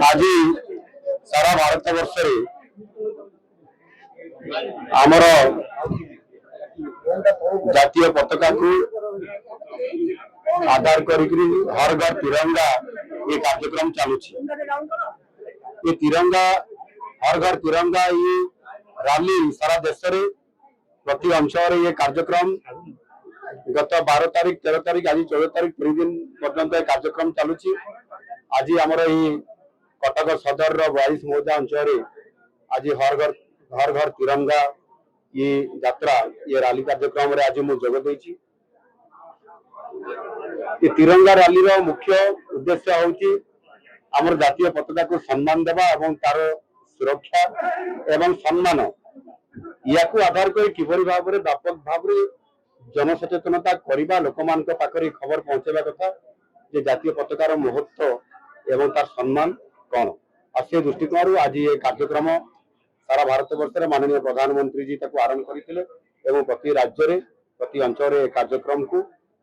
आज सारा भारत वर्ष आमर जातीय पताका को आधार कर हर घर तिरंगा ये कार्यक्रम चलुची। ये तिरंगा हर घर तिरंगा ये रैली सारा देश रे प्रति अंचल ये कार्यक्रम गत 12 तारीख 13 तारीख आज 14 तारीख 3 दिन पर्यंत कार्यक्रम चलुची। आज आमर कटक सदर 42 मौजा अंचल आज हर घर तिरंगा ये यात्रा ये रैली कार्यक्रम रे आज मुझे जोग देछि। ये तिरंगा रैली रो मुख्य उद्देश्य होची आमर जातीय पताका को सम्मान देवा एवं तार सुरक्षा एवं सम्मान या को आधार कर किभली भाव में व्यापक भाव में जनसचेतनता करवा लोक मान पाखरे खबर पहुंचेबा कथा जे जातीय पताकार महत्व एवं तार सम्मान कौन आ से दृष्टिकोण आज ये कार्यक्रम सारा भारत वर्ष माननीय प्रधानमंत्री जी ताको आरंभ करथिले एवं प्रति राज्य रे प्रति अंचल रे कार्यक्रम को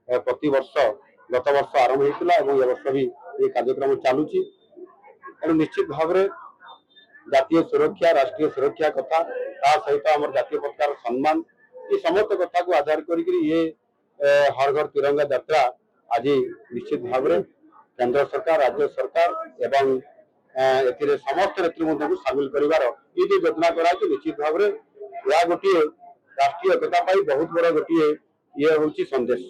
प्रति वर्ष गत वर्ष आरंभ होइतिला एवं ए वर्ष भी ये कार्यक्रम चालुची। निश्चित भाव में जातीय सुरक्षा राष्ट्रीय सुरक्षा कथा ता सहित आम जातीय पताकार सम्मान ये समस्त कथा को आधार करी ये हर घर तिरंगा यात्रा आज निश्चित भाव में केंद्र सरकार राज्य सरकार एवं समस्त नेतृवृंद को सामिल कर योजना करा निश्चित भाव में यह गोटे राष्ट्रीय एकता बहुत बड़ा गोटे ये हूँ संदेश।